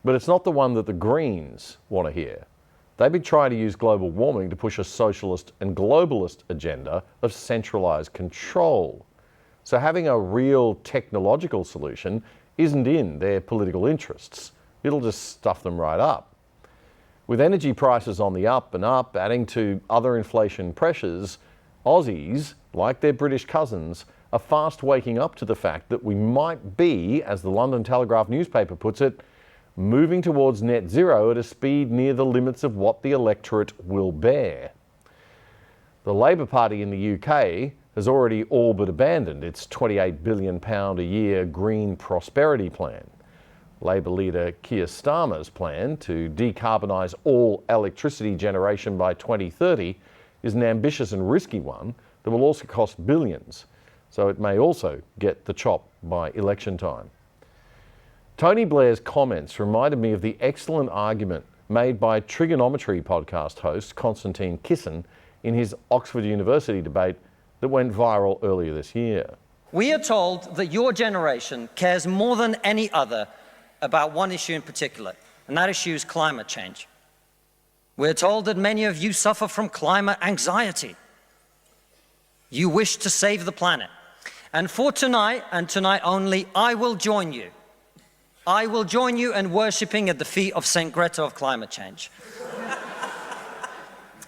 But it's not the one that the Greens want to hear. They've been trying to use global warming to push a socialist and globalist agenda of centralised control. So having a real technological solution isn't in their political interests. It'll just stuff them right up. With energy prices on the up and up, adding to other inflation pressures, Aussies, like their British cousins, are fast waking up to the fact that we might be, as the London Telegraph newspaper puts it, moving towards net zero at a speed near the limits of what the electorate will bear. The Labour Party in the UK has already all but abandoned its £28 billion a year green prosperity plan. Labour leader Keir Starmer's plan to decarbonise all electricity generation by 2030 is an ambitious and risky one that will also cost billions, so it may also get the chop by election time. Tony Blair's comments reminded me of the excellent argument made by trigonometry podcast host Konstantin Kisin in his Oxford University debate that went viral earlier this year. We are told that your generation cares more than any other about one issue in particular, and that issue is climate change. We're told that many of you suffer from climate anxiety. You wish to save the planet. And for tonight, and tonight only, I will join you. I will join you in worshipping at the feet of St. Greta of climate change.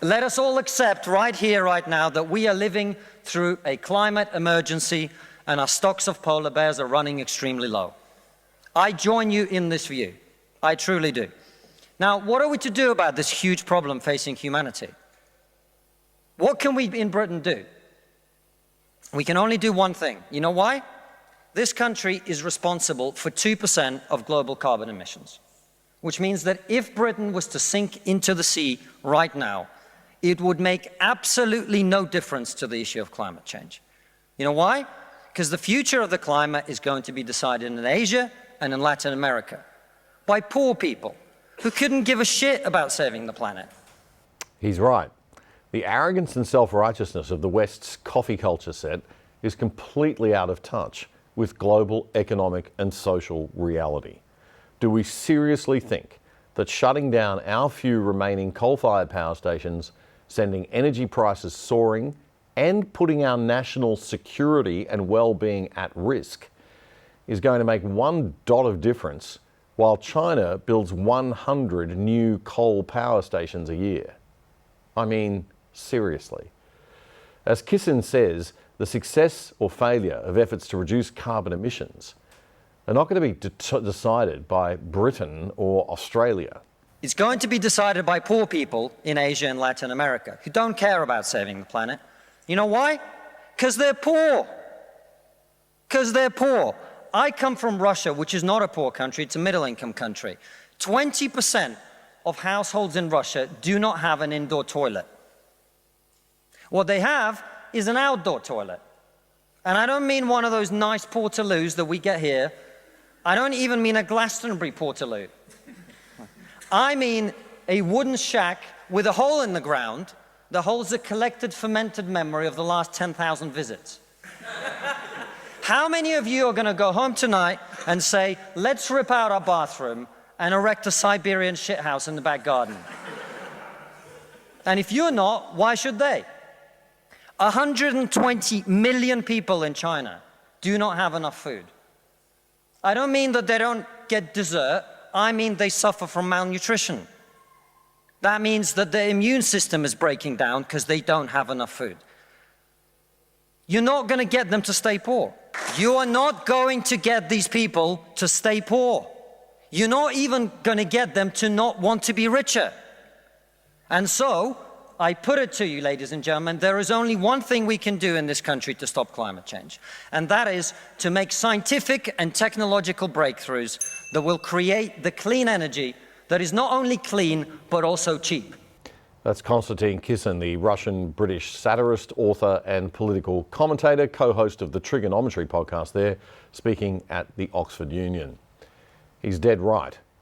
Let us all accept right here, right now, that we are living through a climate emergency and our stocks of polar bears are running extremely low. I join you in this view. I truly do. Now, what are we to do about this huge problem facing humanity? What can we in Britain do? We can only do one thing. You know why? This country is responsible for 2% of global carbon emissions, which means that if Britain was to sink into the sea right now, it would make absolutely no difference to the issue of climate change. You know why? Because the future of the climate is going to be decided in Asia and in Latin America by poor people who couldn't give a shit about saving the planet. He's right. The arrogance and self-righteousness of the West's coffee culture set is completely out of touch with global economic and social reality. Do we seriously think that shutting down our few remaining coal-fired power stations, sending energy prices soaring, and putting our national security and well-being at risk is going to make one dot of difference while China builds 100 new coal power stations a year? I mean, seriously. As Kisin says, the success or failure of efforts to reduce carbon emissions are not going to be decided by Britain or Australia. It's going to be decided by poor people in Asia and Latin America who don't care about saving the planet. You know why? Because they're poor. Because they're poor. I come from Russia, which is not a poor country, it's a middle-income country. 20% of households in Russia do not have an indoor toilet. What they have is an outdoor toilet. And I don't mean one of those nice portaloos that we get here. I don't even mean a Glastonbury portaloo. I mean a wooden shack with a hole in the ground that holds a collected fermented memory of the last 10,000 visits. How many of you are going to go home tonight and say, let's rip out our bathroom and erect a Siberian shithouse in the back garden? And if you're not, why should they? 120 million people in China do not have enough food. I don't mean that they don't get dessert, I mean they suffer from malnutrition. That means that their immune system is breaking down because they don't have enough food. You're not going to get them to stay poor. You are not going to get these people to stay poor. You're not even going to get them to not want to be richer. And so, I put it to you, ladies and gentlemen, there is only one thing we can do in this country to stop climate change, and that is to make scientific and technological breakthroughs that will create the clean energy that is not only clean, but also cheap. That's Konstantin Kisin, the Russian-British satirist, author and political commentator, co-host of the Trigonometry podcast there, speaking at the Oxford Union. He's dead right.